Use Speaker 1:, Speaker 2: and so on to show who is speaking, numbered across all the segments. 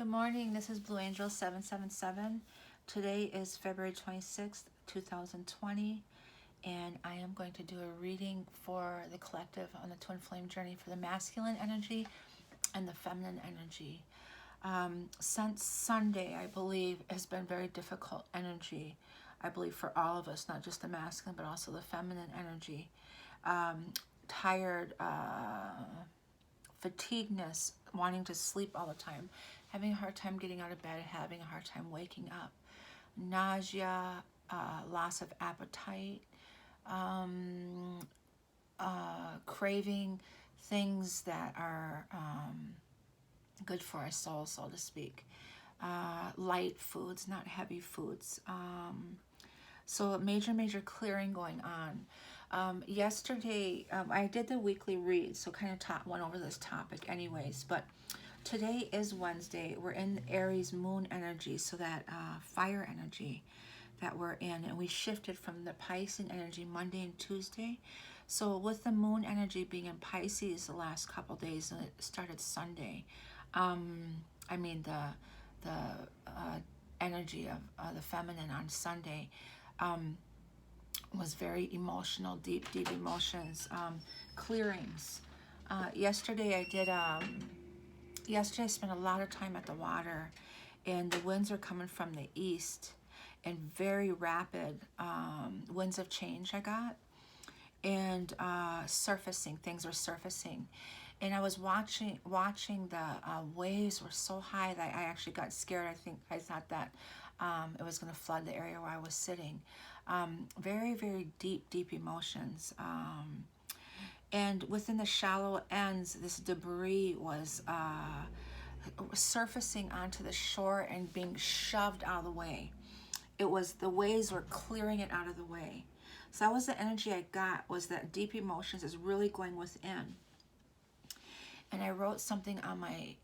Speaker 1: Good morning. This is Blue Angel 777. Today is February 26th, 2020, and I am going to do a reading for the collective on the twin flame journey for the masculine energy and the feminine energy. Since Sunday, I believe, has been very difficult energy. I believe for all of us, not just the masculine, but also the feminine energy. Tired, fatigueness, wanting to sleep all the time, having a hard time getting out of bed, having a hard time waking up, nausea, loss of appetite, craving things that are good for our soul, so to speak. Light foods, not heavy foods. So major clearing going on. Yesterday, I did the weekly read, so kind of went over this topic anyways, but today is Wednesday. We're in Aries moon energy, so that fire energy that we're in, and we shifted from the Pisces energy Monday and Tuesday. So with the moon energy being in Pisces the last couple days, and it started Sunday, I mean the energy of the feminine on Sunday was very emotional, deep emotions, clearings. Yesterday I spent a lot of time at the water, and the winds are coming from the east, and very rapid winds of change I got, and surfacing, things were surfacing. And I was watching the waves were so high that I actually got scared. I thought that it was going to flood the area where I was sitting. Very deep emotions. And within the shallow ends, this debris was surfacing onto the shore and being shoved out of the way. The waves were clearing it out of the way. So that was the energy I got, was that deep emotions is really going within. And I wrote something on my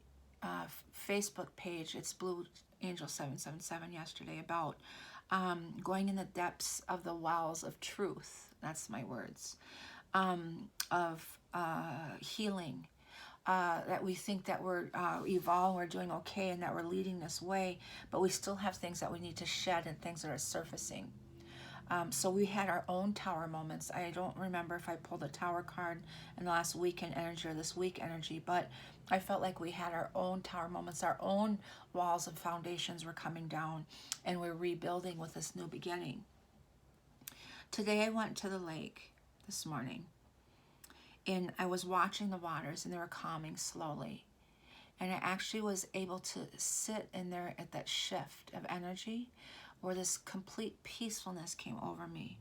Speaker 1: Facebook page, it's Blue Angel 777 yesterday, about going in the depths of the wells of truth. That's my words. Of healing. That we think that we're evolved, we're doing okay, and that we're leading this way, but we still have things that we need to shed and things that are surfacing. So we had our own tower moments. I don't remember if I pulled a tower card in the last weekend energy or this week energy, but I felt like we had our own tower moments. Our own walls and foundations were coming down, and we're rebuilding with this new beginning. Today I went to the lake this morning, and I was watching the waters, and they were calming slowly. And I actually was able to sit in there at that shift of energy where this complete peacefulness came over me.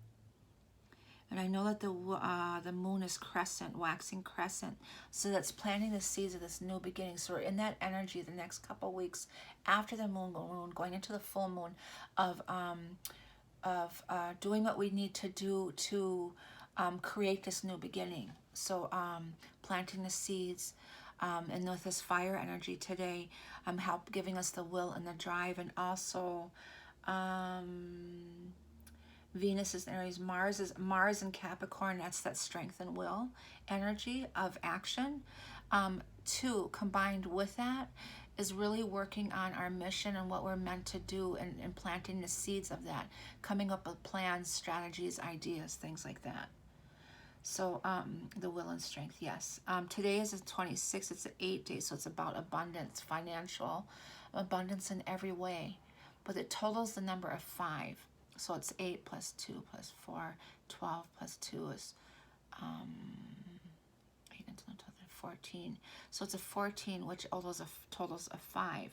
Speaker 1: And I know that the moon is crescent, waxing crescent, so that's planting the seeds of this new beginning. So we're in that energy the next couple weeks after the moon, going into the full moon, of doing what we need to do to create this new beginning. So planting the seeds, and with this fire energy today, help giving us the will and the drive, and also Venus is in Aries, Mars in Capricorn. That's that strength and will energy of action. Two, combined with that, is really working on our mission and what we're meant to do, and planting the seeds of that, coming up with plans, strategies, ideas, things like that. So the will and strength, yes. Today is the 26th. It's an 8 day, so it's about abundance, financial abundance in every way. But it totals the number of 5. So it's 8 plus 2 plus 4, 12 plus 2 is 8 and 14. So it's a 14, which totals of 5.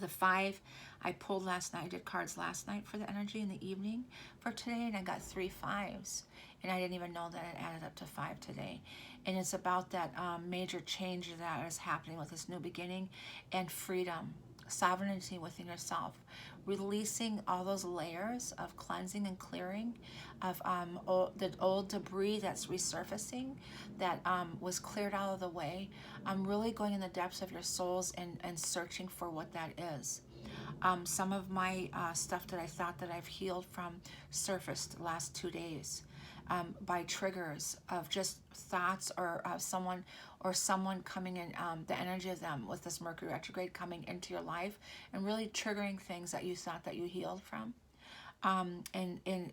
Speaker 1: The 5 I pulled last night. I did cards last night for the energy in the evening for today, and I got 3 5s, and I didn't even know that it added up to 5 today. And it's about that major change that is happening with this new beginning, and freedom, sovereignty within yourself, releasing all those layers of cleansing and clearing of the old debris that's resurfacing, that was cleared out of the way. I'm really going in the depths of your souls and searching for what that is. Some of my stuff that I thought that I've healed from surfaced the last 2 days. by triggers of just thoughts or someone coming in, the energy of them with this Mercury retrograde coming into your life and really triggering things that you thought that you healed from. And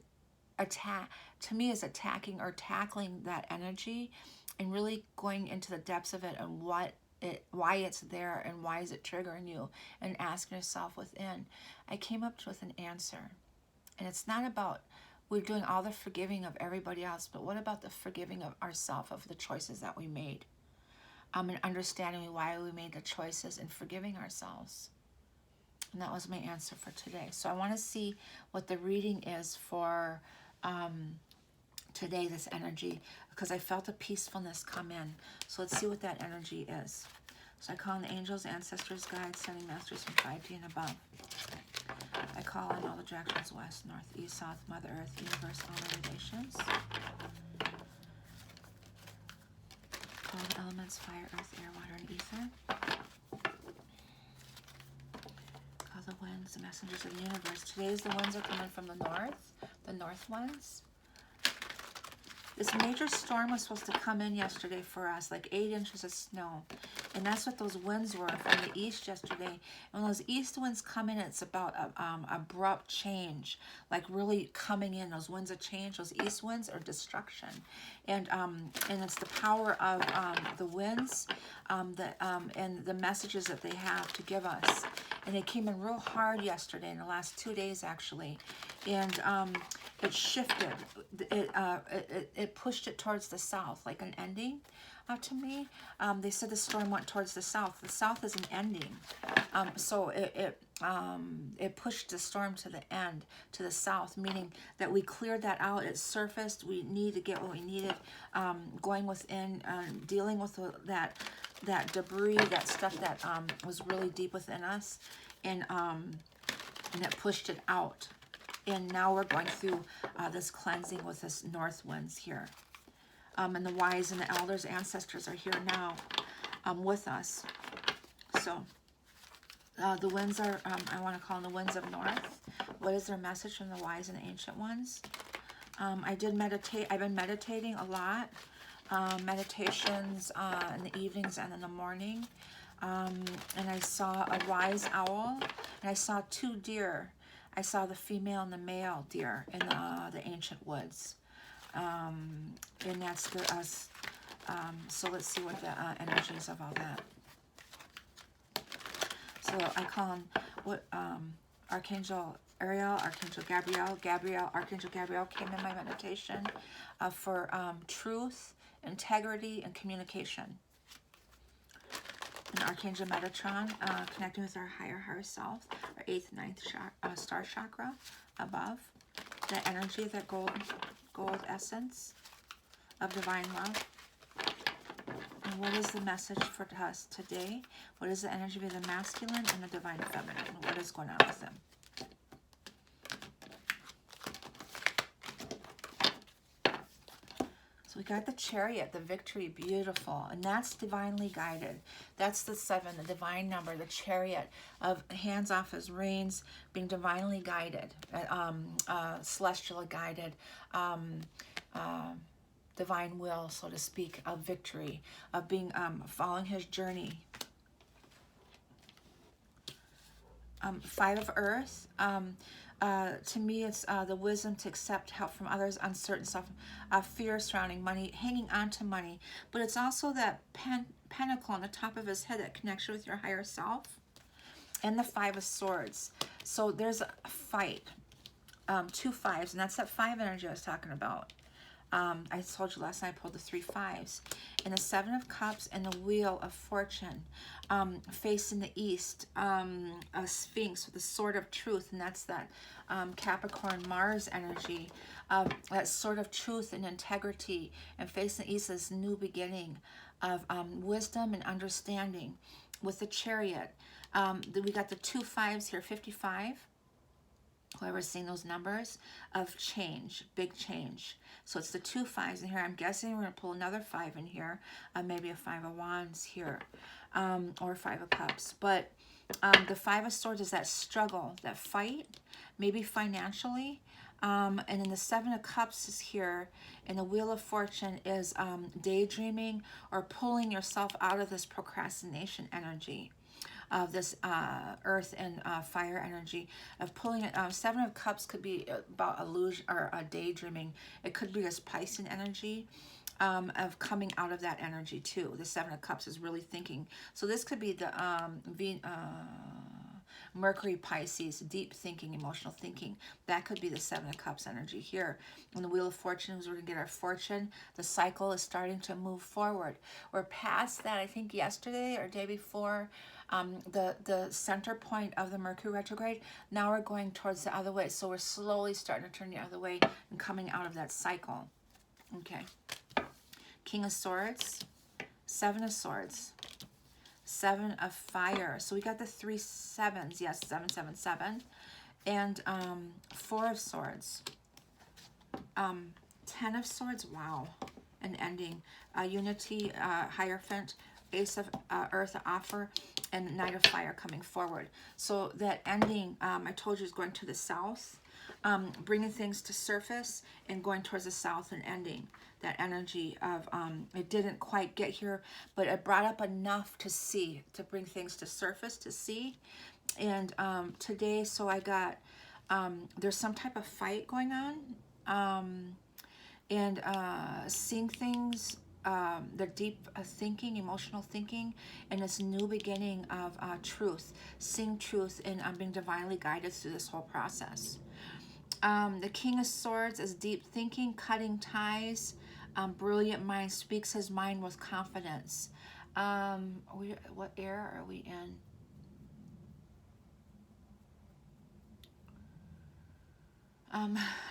Speaker 1: attack, to me, is attacking or tackling that energy and really going into the depths of it and why it's there and why is it triggering you, and asking yourself within. I came up with an answer, and it's not about we're doing all the forgiving of everybody else, but what about the forgiving of ourselves, of the choices that we made, and understanding why we made the choices and forgiving ourselves. And that was my answer for today. So I want to see what the reading is for today, this energy, because I felt a peacefulness come in. So let's see what that energy is. So I call on the angels, ancestors, guides, sending masters from 5D and above. I call on all the directions, west, north, east, south, Mother Earth, universe, all the relations. Call the elements, fire, earth, air, water, and ether. Call the winds, the messengers of the universe. Today's the winds are coming from the north ones. This major storm was supposed to come in yesterday for us, like 8 inches of snow. And that's what those winds were from the east yesterday. And when those east winds come in, it's about abrupt change, like really coming in. Those winds of change, those east winds are destruction. And it's the power of the winds and the messages that they have to give us. And they came in real hard yesterday, in the last 2 days actually. And it shifted. It pushed it towards the south, like an ending. To me, they said the storm went towards the south. The south is an ending, so it pushed the storm to the end, to the south, meaning that we cleared that out. It surfaced. We need to get what we needed, going within, dealing with that debris, that stuff that was really deep within us, and it pushed it out. And now we're going through this cleansing with this north winds here. And the wise and the elders, ancestors are here now with us. So the winds are, I want to call them the winds of north. What is their message from the wise and the ancient ones? I did meditate. I've been meditating a lot. Meditations in the evenings and in the morning. And I saw a wise owl, and I saw 2 deer. I saw the female and the male deer in the ancient woods. And that's us. So let's see what the energies of all that. So I call on what Archangel Ariel, Archangel Gabriel, Archangel Gabriel came in my meditation for truth, integrity, and communication. And Archangel Metatron, connecting with our higher self, our 8th, 9th star chakra above. The energy of that gold essence of divine love. And what is the message for us today? What is the energy of the masculine and the divine feminine? What is going on with them? So we got the Chariot, the Victory, beautiful. And that's divinely guided. That's the 7, the divine number, the Chariot of hands off as reins, being divinely guided, celestially guided, divine will, so to speak, of victory, of being following his journey. 5 of Earth. To me, it's the wisdom to accept help from others, uncertain stuff, fear surrounding money, hanging on to money. But it's also that pentacle on the top of his head, that connection with your higher self, and the 5 of Swords. So there's a fight, 2 5s, and that's that 5 energy I was talking about. I told you last night I pulled the 3 5s. And the 7 of Cups and the Wheel of Fortune, facing the east, a Sphinx with the Sword of Truth, and that's that Capricorn Mars energy, that Sword of Truth and integrity, and facing the east is new beginning of wisdom and understanding. With the Chariot, we got the 2 5s here, 55. Whoever's seen those numbers of change, big change. So it's the 2 5s in here. I'm guessing we're going to pull another 5 in here, maybe a 5 of Wands here, or 5 of Cups. But the 5 of Swords is that struggle, that fight, maybe financially, And then the Seven of Cups is here, and the Wheel of Fortune is daydreaming or pulling yourself out of this procrastination energy of this earth and fire energy of pulling it. Seven of Cups could be about illusion or daydreaming. It could be this Piscean energy of coming out of that energy too. The Seven of Cups is really thinking. So this could be the Mercury, Pisces, deep thinking, emotional thinking. That could be the Seven of Cups energy here. And the Wheel of Fortune is we're going to get our fortune. The cycle is starting to move forward. We're past that, I think, yesterday or day before, the center point of the Mercury retrograde. Now we're going towards the other way. So we're slowly starting to turn the other way and coming out of that cycle. Okay. King of Swords, Seven of Swords, Seven of Fire. So we got the 3 sevens. Yes, 777. And Four of Swords. 10 of Swords. Wow. An ending. Unity, Hierophant, Ace of Earth offer, and Knight of Fire coming forward. So that ending, I told you, is going to the south, bringing things to surface and going towards the south and ending. That energy of it didn't quite get here, but it brought up enough to see, to bring things to surface, to see. And today, so I got, there's some type of fight going on, and seeing things, the deep thinking, emotional thinking, and this new beginning of truth, seeing truth, and being divinely guided through this whole process. The King of Swords is deep thinking, cutting ties, brilliant mind, speaks his mind with confidence. What era are we in? I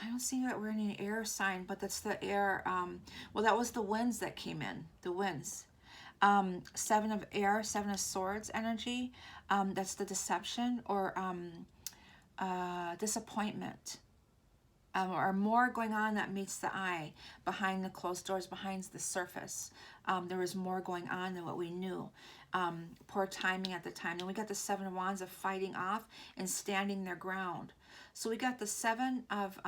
Speaker 1: don't see that we're in an air sign, but that's the air. Well, that was the winds that came in, the winds. Seven of air, Seven of Swords energy. That's the deception or disappointment. Or more going on that meets the eye behind the closed doors, behind the surface. There was more going on than what we knew. Poor timing at the time. Then we got the Seven of Wands of fighting off and standing their ground. So we got the Seven of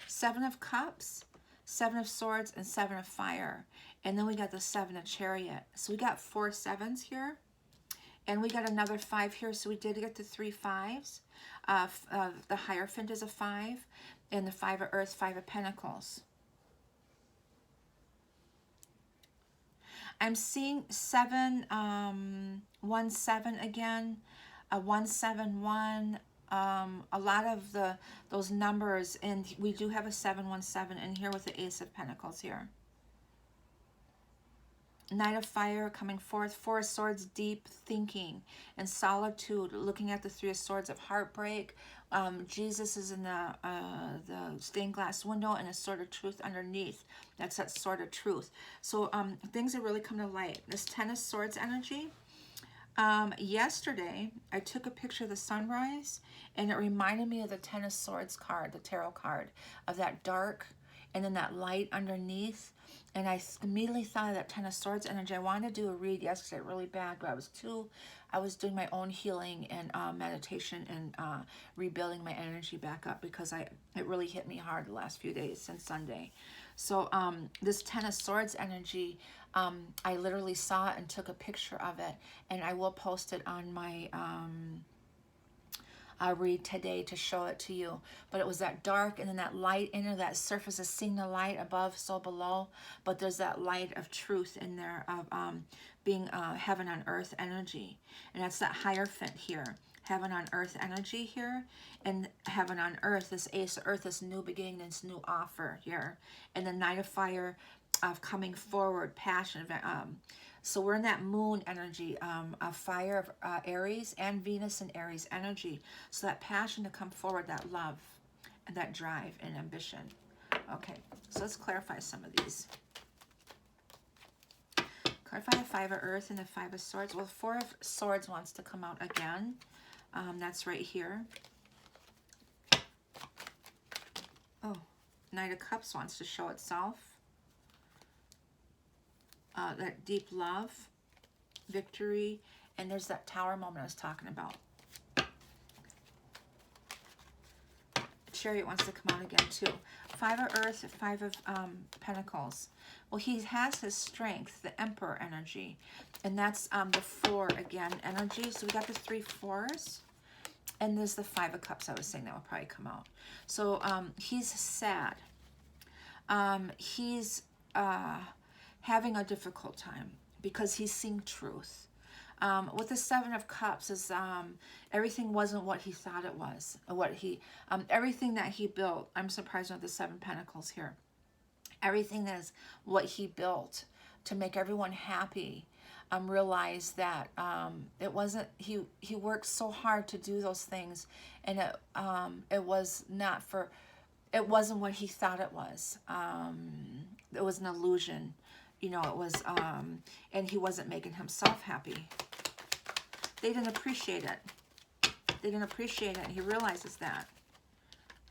Speaker 1: Seven of Cups, Seven of Swords, and Seven of Fire. And then we got the Seven of Chariot. So we got 4 sevens here. And we got another 5 here, so we did get the 3 5s. The Hierophant is a 5, and the 5 of Earth, 5 of Pentacles. I'm seeing 717 again, 171. A lot of those numbers, and we do have a 717 in here with the Ace of Pentacles here. Knight of Fire coming forth, 4 of Swords, deep thinking and solitude, looking at the 3 of Swords of heartbreak. Jesus is in the stained glass window and a sword of truth underneath. That's that sword of truth. So things have really come to light. This 10 of Swords energy. Yesterday, I took a picture of the sunrise, and it reminded me of the 10 of Swords card, the tarot card, of that dark and then that light underneath. And I immediately thought of that 10 of Swords energy. I wanted to do a read yesterday really bad, but I was doing my own healing and meditation and rebuilding my energy back up because it really hit me hard the last few days since Sunday. So this 10 of Swords energy, I literally saw it and took a picture of it, and I will post it on my read today to show it to you. But it was that dark and then that light in there, that surface is seeing the light above, so below, but there's that light of truth in there of being heaven on earth energy. And that's that Hierophant here, heaven on earth energy here, and heaven on earth, this Ace of Earth, this new beginning, this new offer here, and the Knight of Fire of coming forward, passion. So we're in that moon energy of fire, of Aries, and Venus and Aries energy. So that passion to come forward, that love, and that drive and ambition. Okay, so let's clarify some of these. Clarify the 5 of Earth and the 5 of Swords. Well, 4 of Swords wants to come out again. That's right here. Oh, Knight of Cups wants to show itself. That deep love, victory, and there's that tower moment I was talking about. Chariot wants to come out again too. 5 of Earth, 5 of Pentacles. Well, he has his strength, the Emperor energy. And that's the 4 again energy. So we got the 3 4s. And there's the 5 of Cups I was saying that will probably come out. So he's sad. He's having a difficult time because he's seeing truth. With the 7 of Cups is everything wasn't what he thought it was. Everything that he built. I'm surprised with the 7 Pentacles here. Everything that is what he built to make everyone happy. Realized that it wasn't. He worked so hard to do those things, and it was not for. It wasn't what he thought it was. It was an illusion. You know, it was, and he wasn't making himself happy. They didn't appreciate it. They didn't appreciate it, and he realizes that.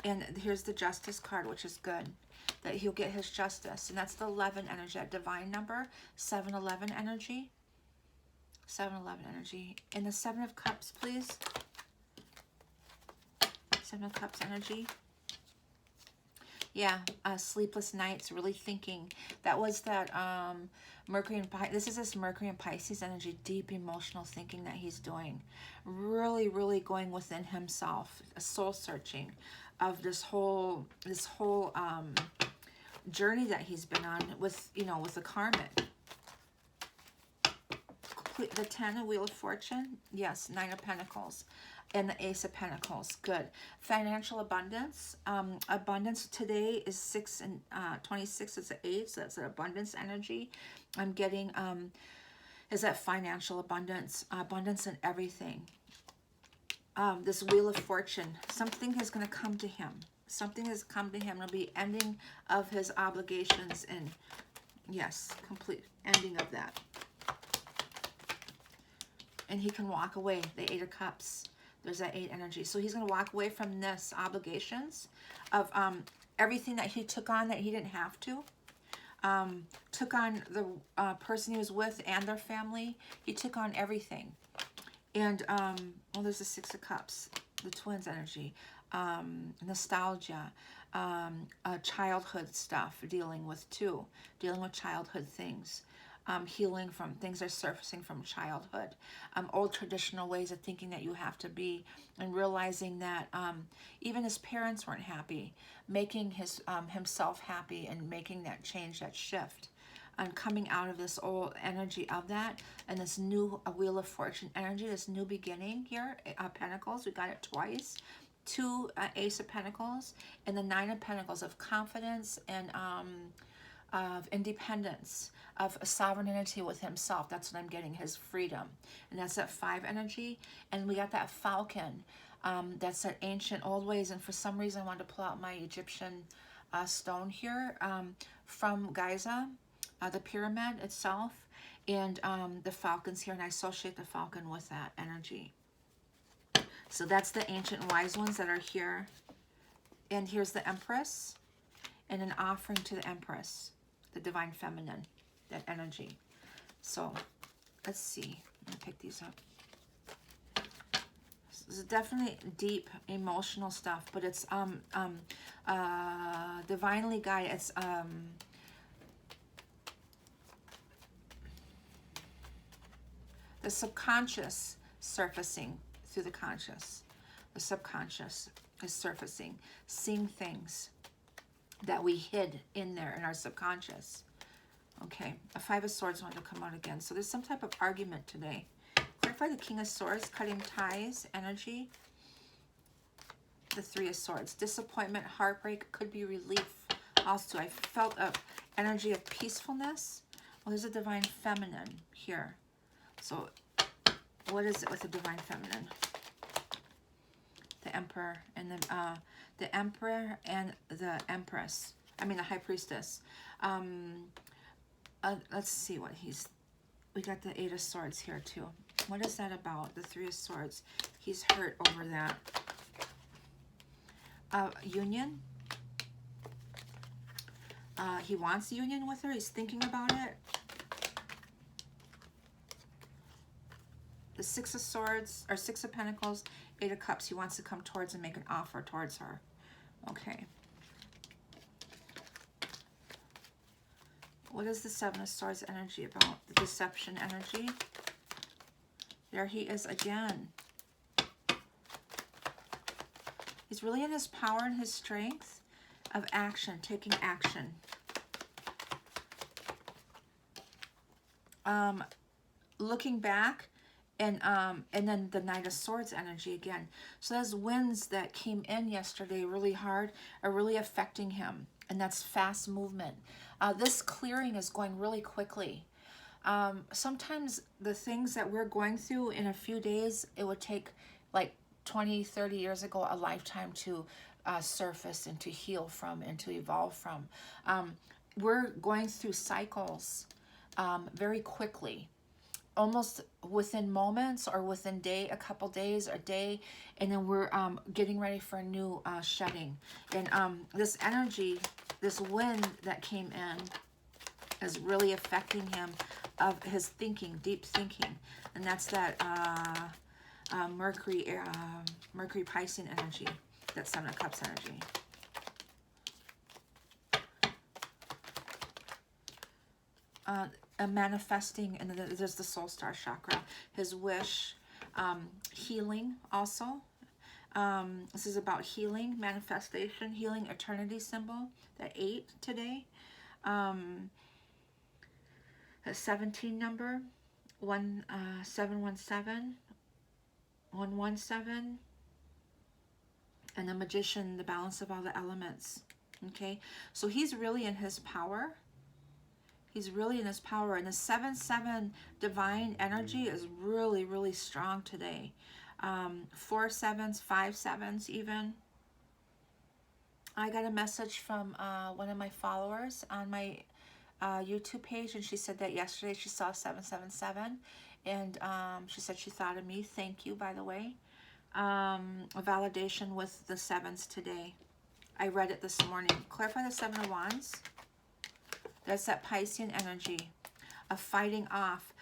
Speaker 1: And here's the Justice card, which is good, that he'll get his justice. And that's the 11 energy, that divine number, 711 energy. 711 energy. And the 7 of Cups, please. 7 of Cups energy. Yeah, sleepless nights, really thinking. That was that Mercury and Pisces. This is this Mercury and Pisces energy, deep emotional thinking that he's doing. Really, really going within himself, a soul searching of this whole journey that he's been on with, you know, with the karmic. The 10 of Wheel of Fortune, yes, 9 of Pentacles. And the Ace of Pentacles, good. Financial abundance. Abundance today is 6 and 26 is an 8, so that's an abundance energy. I'm getting, is that financial abundance, abundance in everything. This Wheel of Fortune, something is going to come to him. Something has come to him. It'll be ending of his obligations, and yes, complete ending of that. And he can walk away, the 8 of Cups. There's that 8 energy. So he's going to walk away from this obligations of everything that he took on that he didn't have to. Took on the person he was with and their family. He took on everything. And, well, there's the 6 of Cups, the twins energy. Nostalgia, childhood stuff dealing with too. Dealing with childhood things. Healing from things that are surfacing from childhood, old traditional ways of thinking that you have to be, and realizing that even his parents weren't happy, making himself happy and making that change, that shift, and coming out of this old energy of that, and this new Wheel of Fortune energy, this new beginning here, Pentacles, we got it twice, 2 Ace of Pentacles, and the 9 of Pentacles of confidence and of independence, of sovereignty with himself. That's what I'm getting, his freedom. And that's that 5 energy. And we got that falcon. That's that ancient old ways. And for some reason, I wanted to pull out my Egyptian stone here from Giza, the pyramid itself, and the falcons here. And I associate the falcon with that energy. So that's the ancient wise ones that are here. And here's the Empress, and an offering to the Empress, the divine feminine, that energy. So let's see. Let me pick these up. This is definitely deep emotional stuff, but it's divinely guided. It's the subconscious surfacing through the conscious. The subconscious is surfacing, seeing things that we hid in there in our subconscious. Okay, a 5 of Swords wanted to come out again. So there's some type of argument today. Clarify the King of Swords, cutting ties, energy. The 3 of Swords, disappointment, heartbreak, could be relief. Also, I felt a energy of peacefulness. Well, there's a divine feminine here. So what is it with the divine feminine? The Emperor and the Emperor and the Empress. I mean the High Priestess. Let's see what we got the 8 of Swords here too. What is that about? The 3 of Swords. He's hurt over that. Union. He wants union with her. He's thinking about it. The 6 of Swords, or 6 of Pentacles, 8 of Cups. He wants to come towards and make an offer towards her. Okay. What is the Seven of Swords energy about? The deception energy. There he is again. He's really in his power and his strength of action, taking action. Looking back, and then the Knight of Swords energy again. So those winds that came in yesterday really hard are really affecting him, and that's fast movement. This clearing is going really quickly. Sometimes the things that we're going through in a few days, it would take like 20, 30 years ago, a lifetime to surface and to heal from and to evolve from. We're going through cycles very quickly, almost within moments or within a couple days, a day, and then we're getting ready for a new shedding. And this energy, this wind that came in is really affecting him of his thinking, deep thinking. And that's that Mercury Piscean energy, that Seven of Cups energy. Manifesting, and there's the soul star chakra, his wish, healing also. This is about healing, manifestation, healing, eternity symbol, the 8 today. A 17 number, 717, 117, and the Magician, the balance of all the elements. Okay, so he's really in his power. He's really in his power. And the 7-7 divine energy is really, really strong today. 4 7s, 5 7s even. I got a message from one of my followers on my YouTube page, and she said that yesterday she saw 777, and she said she thought of me. Thank you, by the way. A validation with the 7s today. I read it this morning. Clarify the 7 of Wands. That's that Piscean energy of fighting off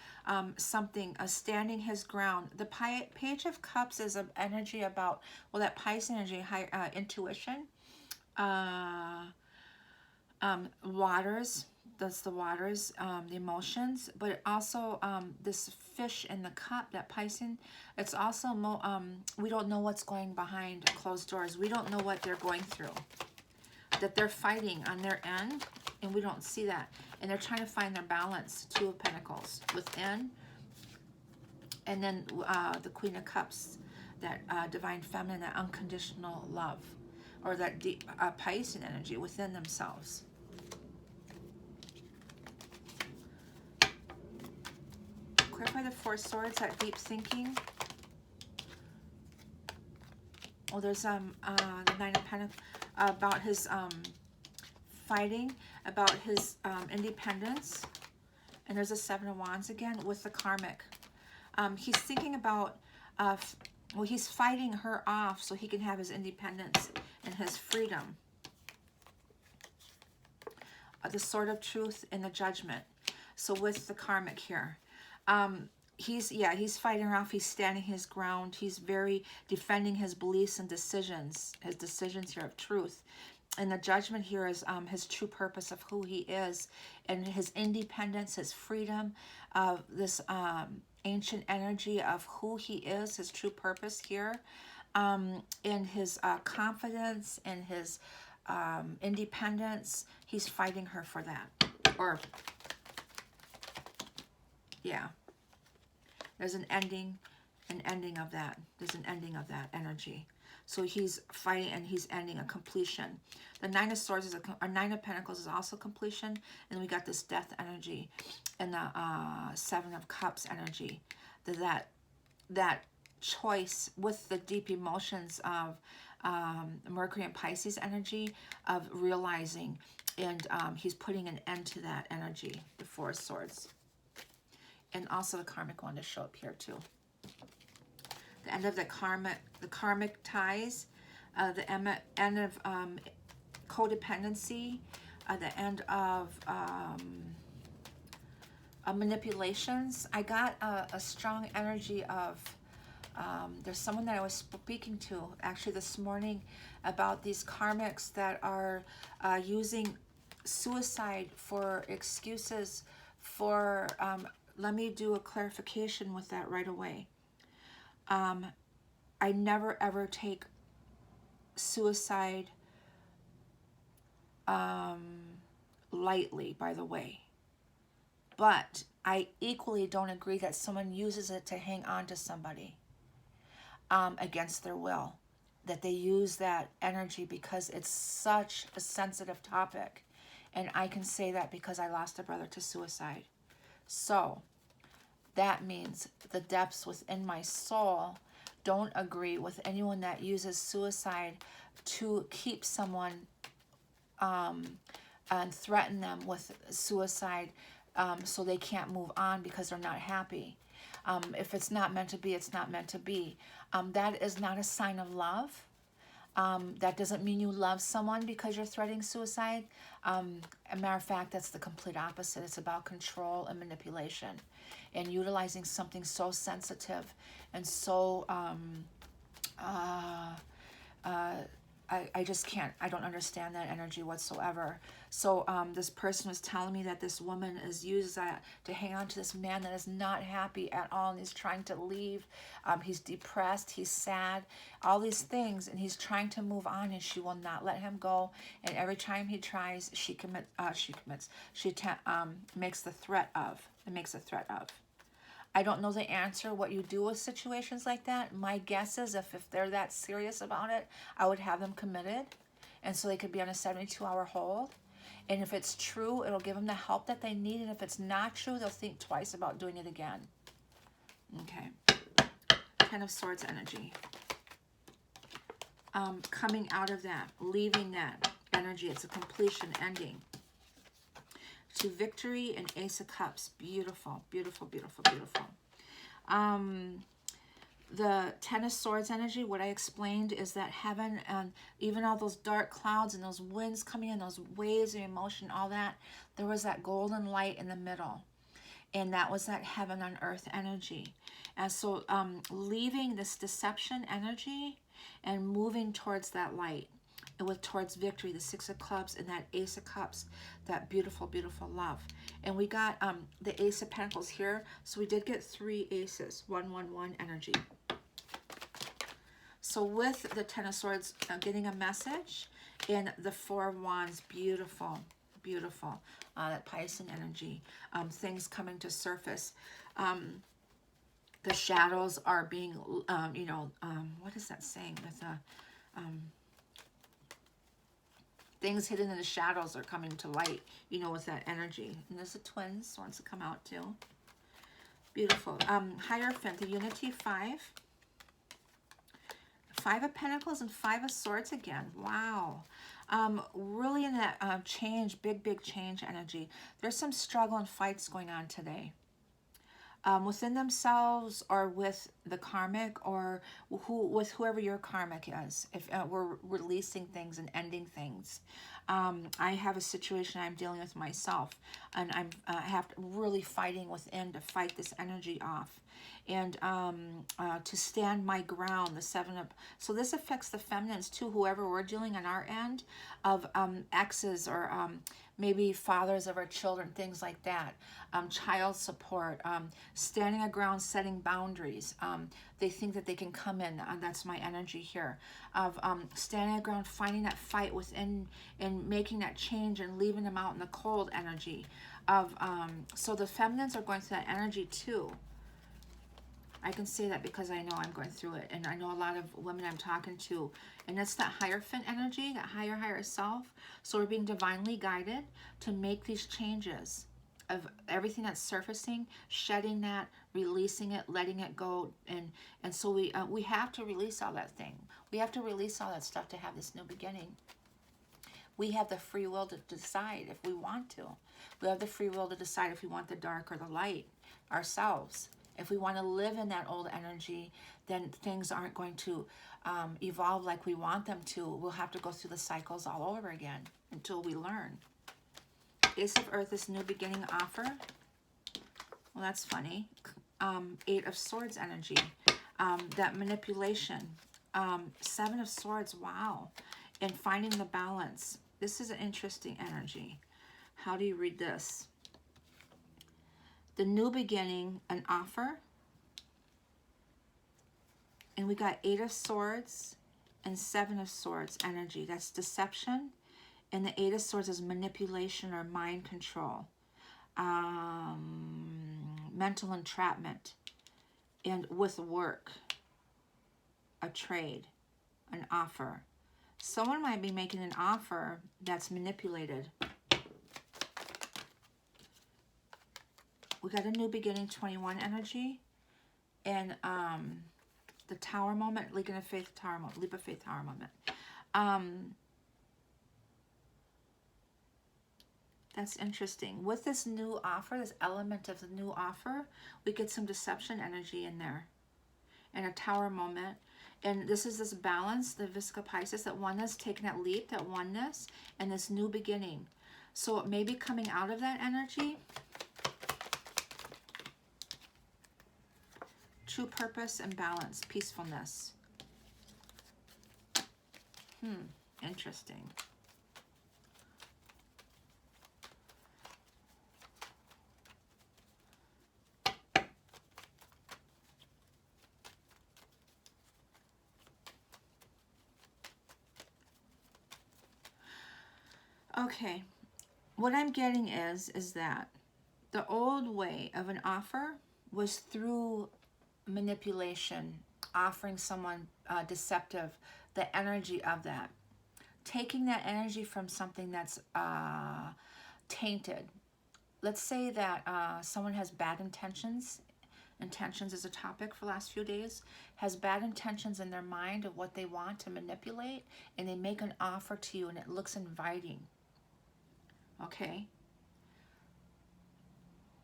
Speaker 1: something, standing his ground. The Page of Cups is an energy about, well, that Piscean energy, intuition, waters, that's the waters, the emotions, but also this fish in the cup, that Piscean, it's also, we don't know what's going behind closed doors. We don't know what they're going through, that they're fighting on their end, and we don't see that. And they're trying to find their balance, 2 of Pentacles within, and then the Queen of Cups, that divine feminine, that unconditional love, or that deep Piscean energy within themselves. Clarify the 4 swords, that deep thinking. Oh, there's the 9 of Pentacles, about his fighting, about his independence. And there's a 7 of Wands again with the karmic. He's thinking about, well, he's fighting her off so he can have his independence and his freedom. The Sword of Truth and the Judgment. So with the karmic here, he's fighting her off. He's standing his ground. He's very defending his beliefs and decisions. His decisions here of truth. And the Judgment here is his true purpose of who he is, and his independence, his freedom, of this ancient energy of who he is, his true purpose here, and his confidence and his independence. He's fighting her for that. Or, yeah. There's an ending of that. There's an ending of that energy. So he's fighting and he's ending, a completion. The 9 of Swords is a 9 of Pentacles is also completion. And we got this death energy and the 7 of Cups energy. That choice with the deep emotions of Mercury and Pisces energy of realizing, and he's putting an end to that energy, the 4 of Swords. And also the karmic one to show up here too. The end of the karmic ties, the end of codependency, the end of manipulations. I got a strong energy of There's someone that I was speaking to actually this morning about these karmics that are using suicide for excuses for, let me do a clarification with that right away. I never ever take suicide lightly, by the way. But I equally don't agree that someone uses it to hang on to somebody against their will. That they use that energy because it's such a sensitive topic. And I can say that because I lost a brother to suicide. So that means the depths within my soul don't agree with anyone that uses suicide to keep someone and threaten them with suicide so they can't move on because they're not happy. If it's not meant to be, it's not meant to be. That is not a sign of love. That doesn't mean you love someone because you're threatening suicide. A matter of fact, that's the complete opposite. It's about control and manipulation and utilizing something so sensitive and so I just can't, I don't understand that energy whatsoever. So this person was telling me that this woman is used that to hang on to this man that is not happy at all, and he's trying to leave. He's depressed, he's sad, all these things, and he's trying to move on, and she will not let him go. And every time he tries, she makes the threat of. It makes a threat of. I don't know the answer, what you do with situations like that. My guess is if they're that serious about it, I would have them committed. And so they could be on a 72-hour hold. And if it's true, it'll give them the help that they need. And if it's not true, they'll think twice about doing it again. Okay. Ten of Swords energy. Coming out of that, leaving that energy. It's a completion, ending. To Victory and Ace of Cups. Beautiful, beautiful, beautiful, beautiful. The Ten of Swords energy, what I explained is that heaven and even all those dark clouds and those winds coming in, those waves of emotion, all that, there was that golden light in the middle. And that was that heaven on earth energy. And so leaving this deception energy and moving towards that light. With towards victory, the Six of Clubs and that Ace of Cups, that beautiful, beautiful love. And we got the Ace of Pentacles here. So we did get 3 aces, 111 energy. So with the Ten of Swords, getting a message, and the Four of Wands, beautiful, beautiful. That Piscean energy, things coming to surface. The shadows are being, what is that saying with things hidden in the shadows are coming to light, with that energy. And there's a Twins wants to come out too. Beautiful. Hierophant, the Unity 5. 5 of Pentacles and 5 of Swords again. Wow. Really in that change, big change energy. There's some struggle and fights going on today. Within themselves or with the karmic or with whoever your karmic is. If we're releasing things and ending things. I have a situation I'm dealing with myself, and I have to really fighting within to fight this energy off. And to stand my ground, the 7 of... So this affects the feminines too, whoever we're dealing on our end of exes or maybe fathers of our children, things like that. Child support, standing our ground, setting boundaries. They think that they can come in, that's my energy here, of standing our ground, finding that fight within and making that change and leaving them out in the cold energy. So the feminines are going through that energy too. I can say that because I know I'm going through it, and I know a lot of women I'm talking to, and it's that Hierophant energy, that higher self. So we're being divinely guided to make these changes of everything that's surfacing, shedding that, releasing it, letting it go, and so we have to release all that thing. We have to release all that stuff to have this new beginning. We have the free will to decide if we want to. We have the free will to decide if we want the dark or the light ourselves. If we want to live in that old energy, then things aren't going to evolve like we want them to. We'll have to go through the cycles all over again until we learn. Ace of Earth is new beginning offer. Well, that's funny. 8 of Swords energy. that manipulation. Seven of Swords, wow. And finding the balance. This is an interesting energy. How do you read this? The new beginning, an offer. And we got Eight of Swords and Seven of Swords energy. That's deception. And the Eight of Swords is manipulation or mind control. Mental entrapment. And with work, a trade, an offer. Someone might be making an offer that's manipulated. We got a new beginning, 21 energy. And the Tower moment, leap of faith, Tower moment, leap of faith, Tower moment. That's interesting. With this new offer, this element of the new offer, we get some deception energy in there. And a Tower moment. And this is this balance, the Visca Pisces, that oneness, taking that leap, that oneness, and this new beginning. So it may be coming out of that energy. True purpose and balance, peacefulness. Interesting. Okay, what I'm getting is that the old way of an offer was through manipulation, offering someone deceptive, the energy of that. Taking that energy from something that's tainted. Let's say that someone has bad intentions. Intentions is a topic for the last few days. Has bad intentions in their mind of what they want to manipulate, and they make an offer to you and it looks inviting. Okay?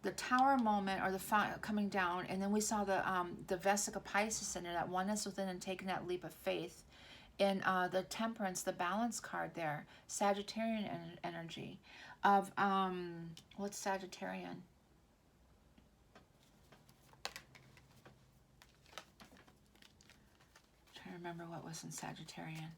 Speaker 1: The Tower moment, or the coming down, and then we saw the Vesica Pisces in there, that oneness within and taking that leap of faith. And the Temperance, the balance card there, Sagittarian energy of, what's Sagittarian? Trying to remember what was in Sagittarian.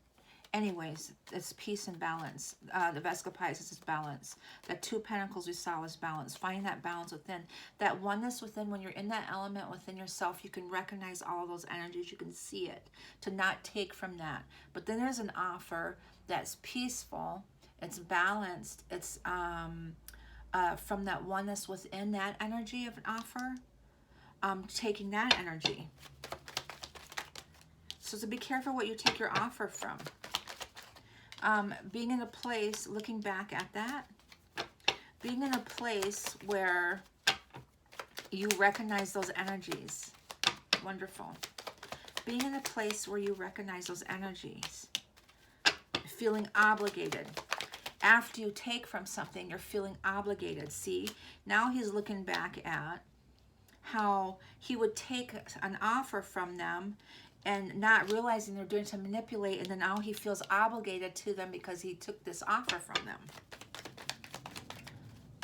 Speaker 1: Anyways, it's peace and balance. The Vesica Pisces is balance. The Two Pentacles we saw was balance. Finding that balance within. That oneness within, when you're in that element within yourself, you can recognize all of those energies. You can see it. To not take from that. But then there's an offer that's peaceful. It's balanced. It's from that oneness within that energy of an offer. Taking that energy. So be careful what you take your offer from. Being in a place, looking back at that, being in a place where you recognize those energies. Wonderful. Being in a place where you recognize those energies. Feeling obligated. After you take from something, you're feeling obligated. See, now he's looking back at how he would take an offer from them and not realizing they're doing to manipulate, and then now he feels obligated to them because he took this offer from them.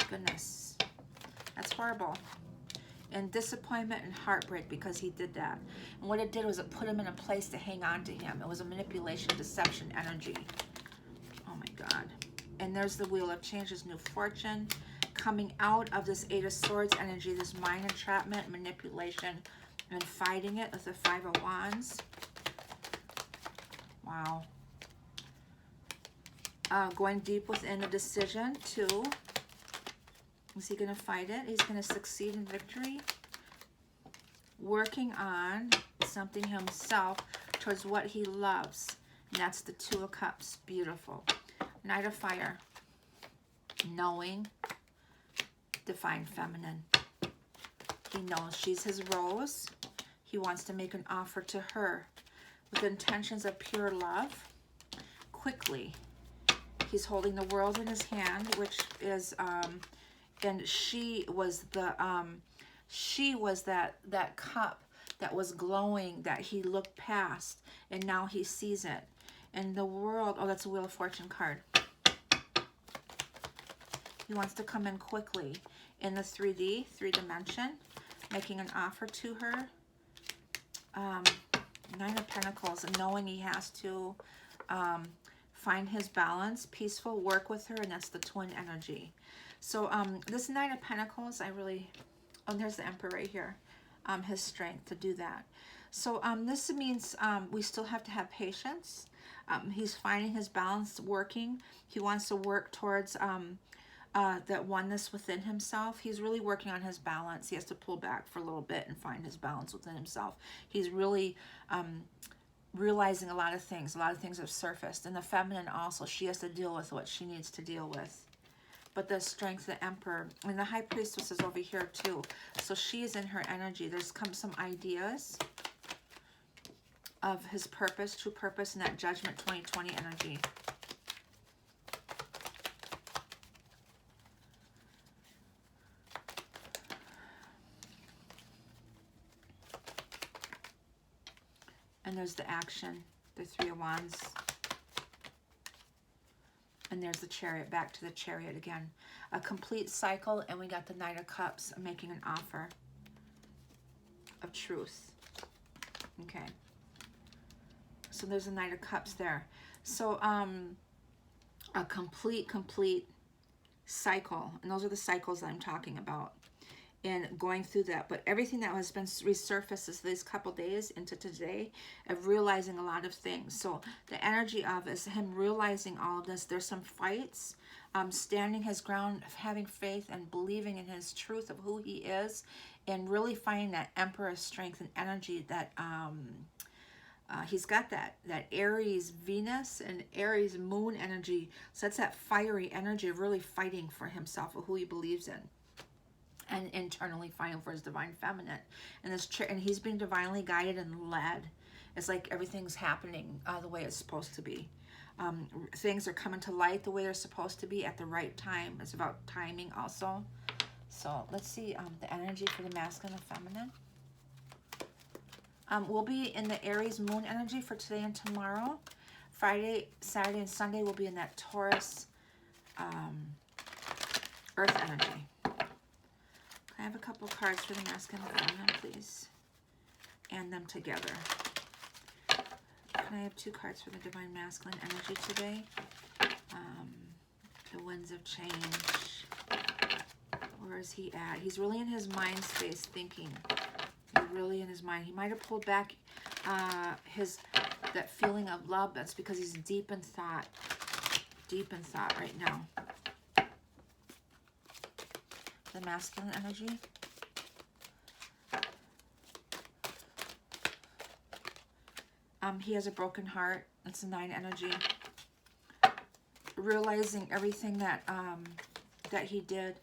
Speaker 1: Goodness. That's horrible. And disappointment and heartbreak because he did that. And what it did was it put him in a place to hang on to him. It was a manipulation, deception energy. Oh my God. And there's the Wheel of Change, this new fortune. Coming out of this Eight of Swords energy, this mind entrapment, manipulation, and fighting it with the Five of Wands. Wow. Going deep within a decision too. Is he going to fight it? He's going to succeed in victory. Working on something himself towards what he loves. And that's the Two of Cups. Beautiful. Knight of Fire. Knowing. Divine Feminine. He knows she's his rose. He wants to make an offer to her with intentions of pure love. Quickly. He's holding the world in his hand, which is, and she was the, that cup that was glowing that he looked past, and now he sees it. And the world, oh, that's a Wheel of Fortune card. He wants to come in quickly in the 3D, 3 dimension, making an offer to her. um, Nine of Pentacles, and knowing he has to find his balance, peaceful, work with her, and that's the twin energy. So this Nine of Pentacles, I really, oh, there's the Emperor right here, his strength to do that. So this means we still have to have patience. He's finding his balance, working. He wants to work towards that oneness within himself. He's really working on his balance. He has to pull back for a little bit and find his balance within himself. He's really realizing a lot of things. A lot of things have surfaced. And the feminine also, she has to deal with what she needs to deal with. But the strength, the Emperor, and the High Priestess is over here too. So she is in her energy. There's come some ideas of his purpose, true purpose, and that Judgment 2020 energy. And there's the action, the Three of Wands. And there's the Chariot, back to the Chariot again. A complete cycle, and we got the Knight of Cups making an offer of truth. Okay. So there's a Knight of Cups there. So a complete cycle. And those are the cycles that I'm talking about. And going through that, but everything that has been resurfaced these couple days into today of realizing a lot of things. So the energy of is him realizing all of this. There's some fights, standing his ground, having faith and believing in his truth of who he is, and really finding that Emperor strength and energy that he's got that Aries Venus and Aries Moon energy. So that's that fiery energy of really fighting for himself, of who he believes in. And internally fighting for his divine feminine, and he's being divinely guided and led. It's like everything's happening the way it's supposed to be. Things are coming to light the way they're supposed to be at the right time. It's about timing also. So let's see the energy for the masculine and feminine. We'll be in the Aries Moon energy for today and tomorrow. Friday, Saturday, and Sunday will be in that Taurus Earth energy. I have a couple cards for the masculine and feminine, please. And them together. Can I have 2 cards for the divine masculine energy today? The winds of change. Where is he at? He's really in his mind space thinking. He's really in his mind. He might have pulled back that feeling of love. That's because he's deep in thought. Deep in thought right now. The masculine energy. He has a broken heart. That's a 9 energy. Realizing everything that that he did,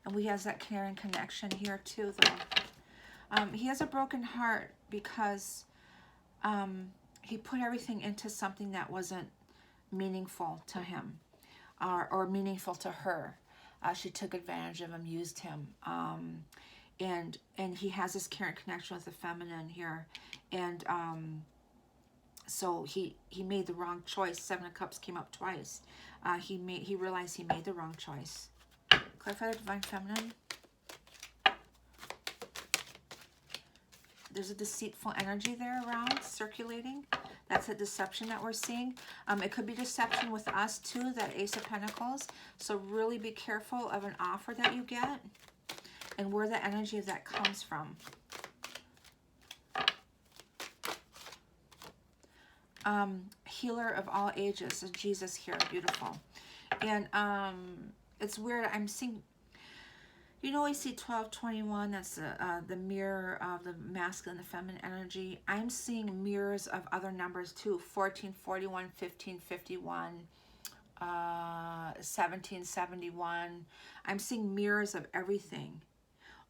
Speaker 1: and we has that caring connection here too. Though he has a broken heart because he put everything into something that wasn't meaningful to him, or meaningful to her. She took advantage of him, used him, and he has this caring connection with the feminine here, and so he made the wrong choice. 7 of Cups came up twice. He realized he made the wrong choice. Clarify the divine feminine. There's a deceitful energy there around circulating. That's a deception that we're seeing. It could be deception with us too, that Ace of Pentacles. So really be careful of an offer that you get and where the energy of that comes from. Healer of all ages, Jesus here, beautiful. And it's weird, I'm seeing, you know, we see 1221, that's the mirror of the masculine and the feminine energy. I'm seeing mirrors of other numbers too, 1441, 1551, 1771. I'm seeing mirrors of everything.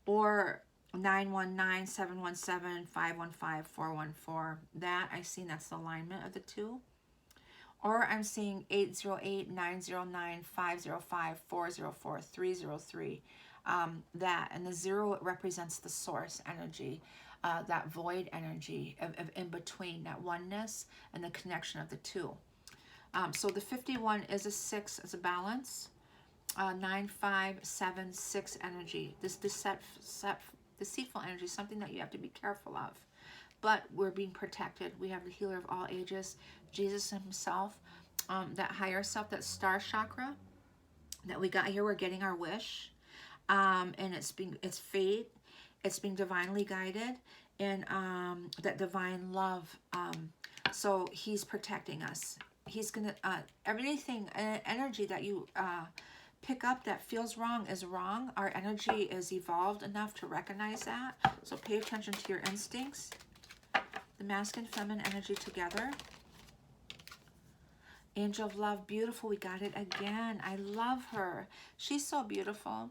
Speaker 1: Or 919, 717, 515, 414. That I see, that's the alignment of the two. Or I'm seeing 808, 909, 505, 404, 303. That, and the 0 represents the source energy, that void energy of in between, that oneness and the connection of the two. So the 51 is a 6 as a balance. 9, 5, 7, 6 energy. This Deceitful energy, something that you have to be careful of. But we're being protected. We have the healer of all ages, Jesus himself, that higher self, that star chakra that we got here. We're getting our wish. And it's fate. It's being divinely guided. And that divine love. So he's protecting us. He's going to, everything, energy that you pick up that feels wrong is wrong. Our energy is evolved enough to recognize that. So pay attention to your instincts. The masculine and feminine energy together. Angel of love, beautiful. We got it again. I love her. She's so beautiful.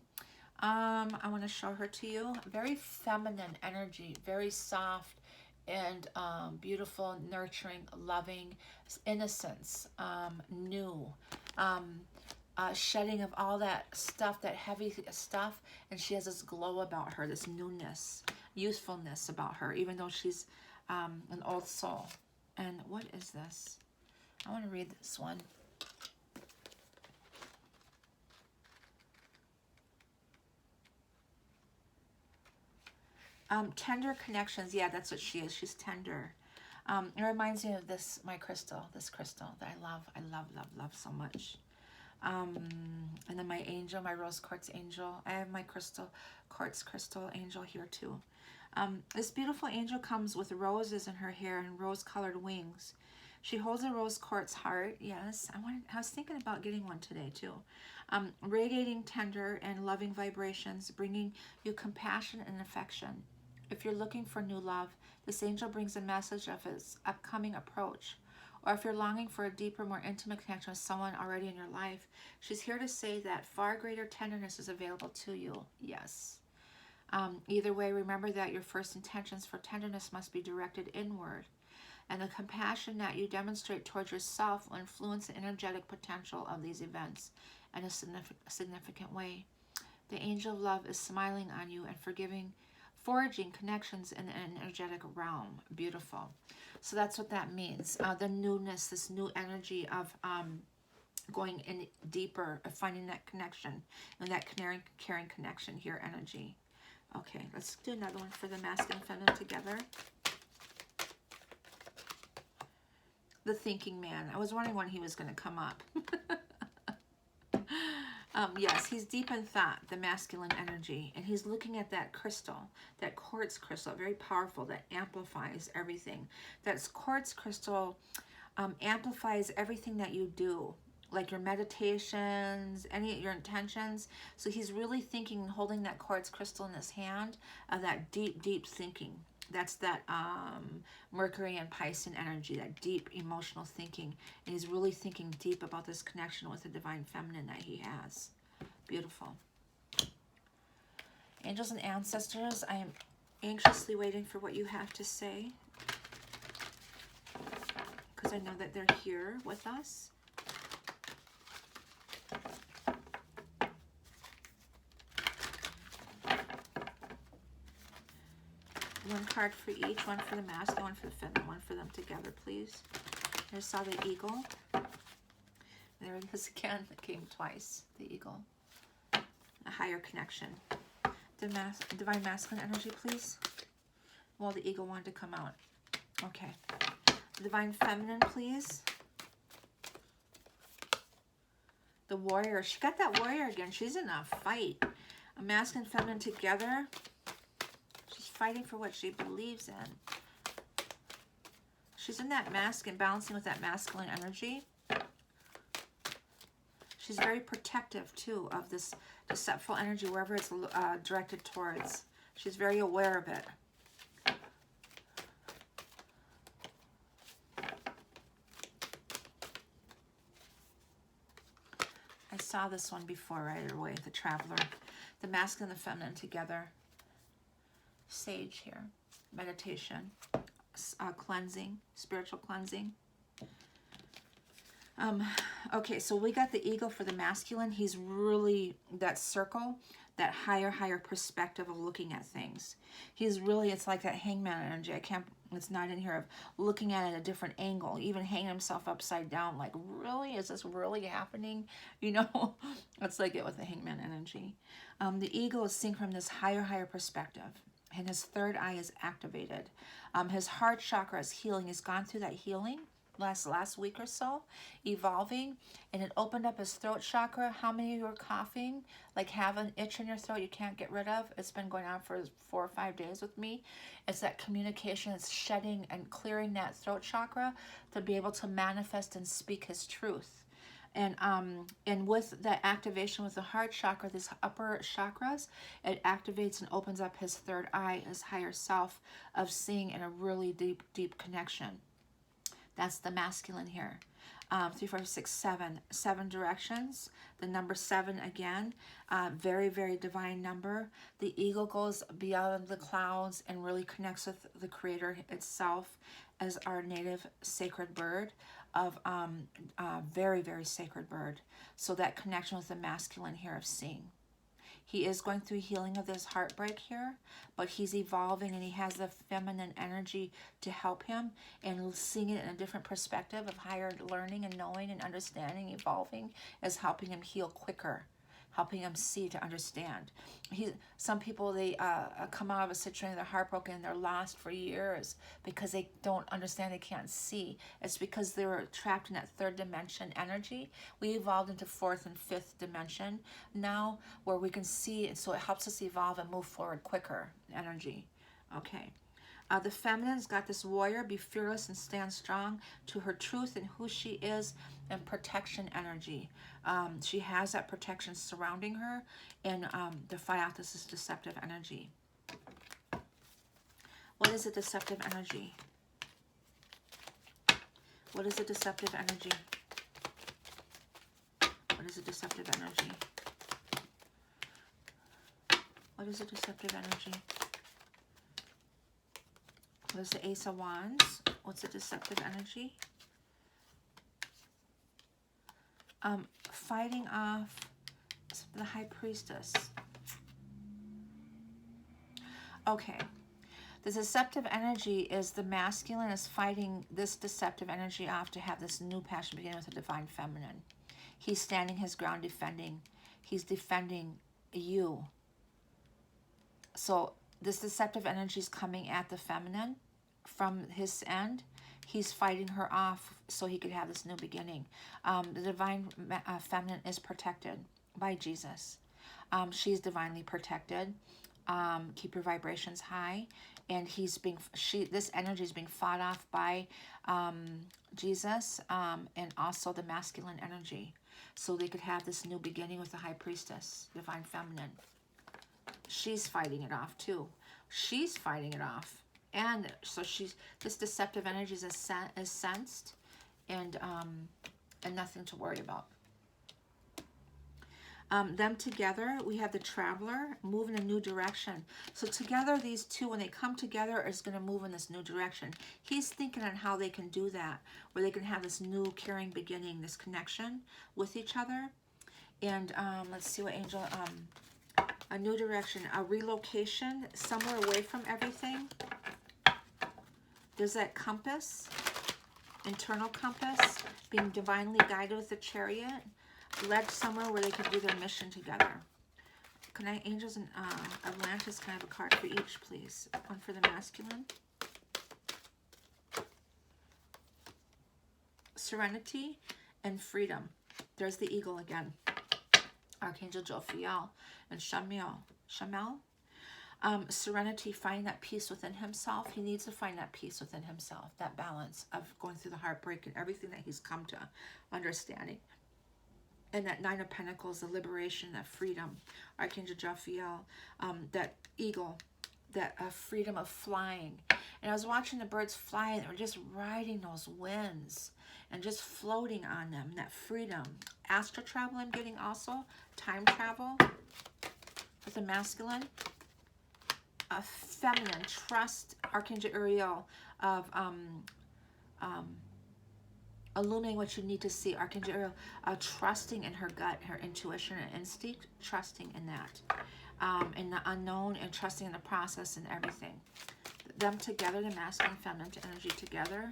Speaker 1: I want to show her to you. Very feminine energy, very soft and beautiful, nurturing, loving, innocence, new, shedding of all that stuff, that heavy stuff, and she has this glow about her, this newness, youthfulness about her, even though she's an old soul. And what is this? I want to read this one. Tender connections. Yeah, that's what she is. She's tender. It reminds me of this crystal that I love so much. And then my angel, my rose quartz angel. I have my quartz crystal angel here too. This beautiful angel comes with roses in her hair and rose-colored wings. She holds a rose quartz heart. Yes, I was thinking about getting one today too. Radiating tender and loving vibrations, bringing you compassion and affection. If you're looking for new love, this angel brings a message of its upcoming approach. Or if you're longing for a deeper, more intimate connection with someone already in your life, she's here to say that far greater tenderness is available to you. Yes. Either way, remember that your first intentions for tenderness must be directed inward. And the compassion that you demonstrate towards yourself will influence the energetic potential of these events in a significant way. The angel of love is smiling on you and forging connections in an energetic realm. Beautiful. So that's what that means. The newness, this new energy of going in deeper, of finding that connection, and that caring connection here energy. Okay, let's do another one for the masculine and feminine together. The thinking man. I was wondering when he was going to come up. Yes, he's deep in thought, the masculine energy, and he's looking at that crystal, that quartz crystal, very powerful, that amplifies everything. That quartz crystal amplifies everything that you do, like your meditations, your intentions. So he's really thinking, holding that quartz crystal in his hand, of that deep thinking. That's that Mercury and Piscean energy, that deep emotional thinking. And he's really thinking deep about this connection with the divine feminine that he has. Beautiful. Angels and ancestors, I am anxiously waiting for what you have to say, because I know that they're here with us. One card for each, one for the masculine, one for the feminine, one for them together, please. I just saw the eagle. There it is again. It came twice, the eagle. A higher connection. Divine masculine energy, please. Well, the eagle wanted to come out. Okay. Divine feminine, please. The warrior. She got that warrior again. She's in a fight. A masculine and feminine together. Fighting for what she believes in. She's in that masculine, balancing with that masculine energy. She's very protective too of this deceitful energy wherever it's directed towards. She's very aware of it. I saw this one before right away, the traveler. The masculine and the feminine together. Sage here, meditation, cleansing, spiritual cleansing. Okay, so we got the eagle for the masculine. He's really that circle, that higher perspective of looking at things. He's really, it's like that hangman energy. It's not in here, of looking at it at a different angle, even hanging himself upside down, like, really, is this really happening? You know, it's like it with the hangman energy. The eagle is seeing from this higher perspective. and his third eye is activated. His heart chakra is healing. He's gone through that healing last week or so, evolving, and it opened up his throat chakra. How many of you are coughing, like have an itch in your throat you can't get rid of? It's been going on for 4 or 5 days with me. It's that communication. It's shedding and clearing that throat chakra to be able to manifest and speak his truth. And with that activation with the heart chakra, this upper chakras, it activates and opens up his third eye, his higher self of seeing in a really deep, deep connection. That's the masculine here. 3, 4, 6, 7. 7 directions. The number 7 again. Very, very divine number. The eagle goes beyond the clouds and really connects with the Creator itself as our native sacred bird of very, very sacred bird. So that connection with the masculine here of seeing. He is going through healing of this heartbreak here, but he's evolving and he has the feminine energy to help him, and seeing it in a different perspective of higher learning and knowing and understanding, evolving, is helping him heal quicker, helping him see to understand. Some people, they come out of a situation, they're heartbroken and they're lost for years because they don't understand, they can't see. It's because they were trapped in that 3rd dimension energy. We evolved into 4th and 5th dimension now, where we can see, and so it helps us evolve and move forward quicker energy. Okay. The feminine's got this warrior, be fearless and stand strong to her truth and who she is, and protection energy. She has that protection surrounding her, and defy out this is deceptive energy. What is a deceptive energy? What is a deceptive energy? What is a deceptive energy? What is a deceptive energy? What is the Ace of Wands? What's the deceptive energy? Fighting off the High Priestess. Okay. The deceptive energy is the masculine is fighting this deceptive energy off to have this new passion begin with the divine feminine. He's standing his ground, defending. He's defending you. So this deceptive energy is coming at the feminine from his end. He's fighting her off so he could have this new beginning. The divine feminine is protected by Jesus. She's divinely protected. Keep your vibrations high. And this energy is being fought off by Jesus and also the masculine energy. So they could have this new beginning with the High Priestess, divine feminine. She's fighting it off too. She's fighting it off. And so this deceptive energy is sensed, and nothing to worry about. Them together, we have the Traveler, move in a new direction. So together, these two, when they come together, is going to move in this new direction. He's thinking on how they can do that, where they can have this new caring beginning, this connection with each other. And let's see what angel, a new direction, a relocation, somewhere away from everything. There's that compass, internal compass, being divinely guided with the Chariot, led somewhere where they could do their mission together. Can I, angels and Atlantis, can I have a card for each, please? One for the masculine. Serenity and freedom. There's the eagle again. Archangel Jophiel and Shamel. Serenity, finding that peace within himself. He needs to find that peace within himself, that balance of going through the heartbreak and everything that he's come to understanding. And that 9 of Pentacles, the liberation, that freedom. Archangel Jophiel, that eagle, that freedom of flying. And I was watching the birds fly, and they were just riding those winds and just floating on them, that freedom. Astral travel I'm getting also, time travel with the masculine. A feminine, trust, Archangel Uriel, of illuminating what you need to see. Archangel Uriel, trusting in her gut, her intuition and instinct, trusting in that, in the unknown, and trusting in the process and everything. Them together, the masculine and feminine energy together.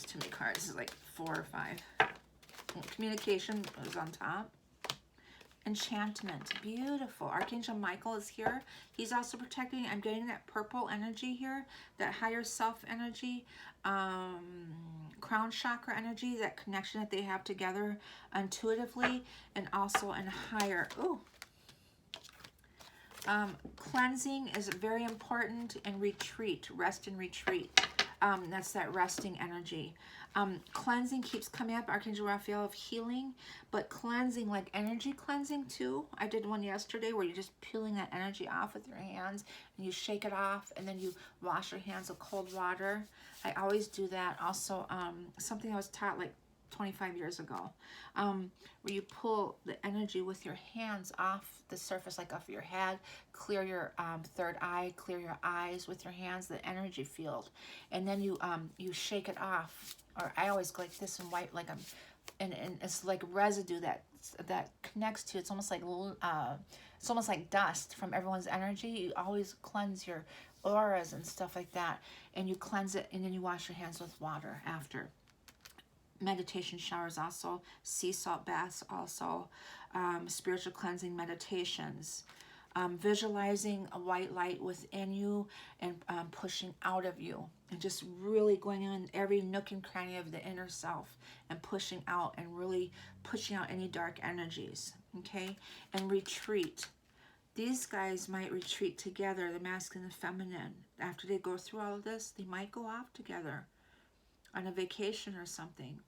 Speaker 1: There's too many cards. This is like 4 or 5. Communication is on top. Enchantment, beautiful. Archangel Michael is here. He's also protecting. I'm getting that purple energy here, that higher self energy, crown chakra energy, that connection that they have together intuitively, and also in higher. Ooh. Cleansing is very important, and retreat, rest and retreat. That's that resting energy. Cleansing keeps coming up, Archangel Raphael, of healing, but cleansing, like energy cleansing too. I did one yesterday where you're just peeling that energy off with your hands, and you shake it off, and then you wash your hands with cold water. I always do that. Also, something I was taught like 25 years ago, where you pull the energy with your hands off the surface, like off your head, clear your third eye, clear your eyes with your hands, the energy field, and then you shake it off. Or I always go like this and wipe, like and it's like residue that connects to. It's almost like dust from everyone's energy. You always cleanse your auras and stuff like that, and you cleanse it, and then you wash your hands with water after. Meditation showers also, sea salt baths also, spiritual cleansing meditations, visualizing a white light within you and pushing out of you, and just really going in every nook and cranny of the inner self and pushing out and really pushing out any dark energies, okay? And retreat. These guys might retreat together, the masculine and feminine. After they go through all of this, they might go off together on a vacation or something.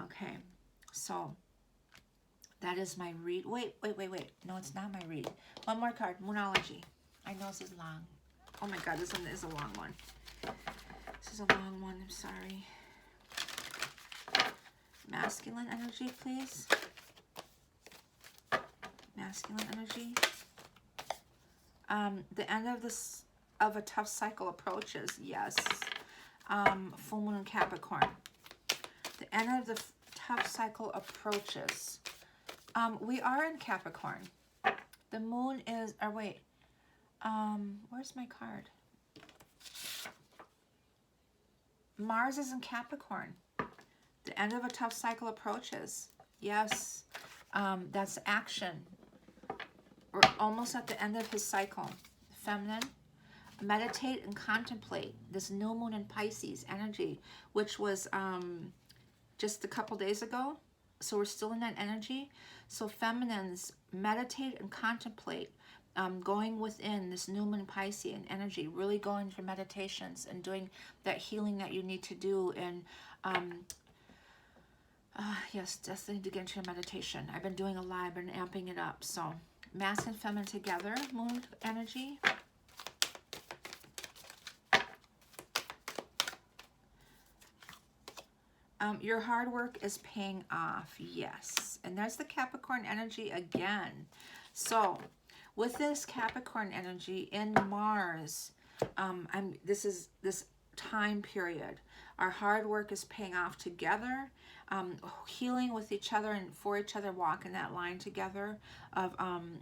Speaker 1: Okay, so that is my read. Wait. No, it's not my read. One more card, Moonology. I know this is long. Oh my God, this one is a long one. This is a long one, I'm sorry. Masculine energy, please. Masculine energy. The end of a tough cycle approaches. Yes. Full moon in Capricorn. The end of the tough cycle approaches. We are in Capricorn. The moon is, or wait, where's my card? Mars is in Capricorn. The end of a tough cycle approaches. Yes, that's action. We're almost at the end of his cycle. Feminine. Meditate and contemplate this new moon in Pisces energy, which was just a couple days ago. So we're still in that energy. So feminines, meditate and contemplate, going within this new moon Piscean energy, really going for meditations and doing that healing that you need to do. And yes, definitely to get into your meditation. I've been doing a lot. I've been amping it up. So masculine and feminine together, moon energy. Your hard work is paying off, yes. And there's the Capricorn energy again. So with this Capricorn energy in Mars, this is this time period. Our hard work is paying off together, healing with each other and for each other, walking that line together of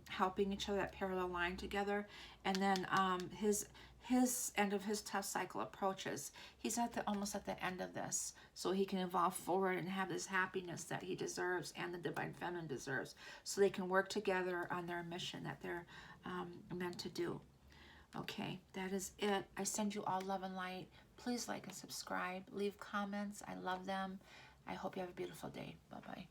Speaker 1: helping each other, that parallel line together. And then his end of his tough cycle approaches. He's almost at the end of this, so he can evolve forward and have this happiness that he deserves and the divine feminine deserves, so they can work together on their mission that they're meant to do. Okay, that is it. I send you all love and light. Please like and subscribe. Leave comments. I love them. I hope you have a beautiful day. Bye-bye.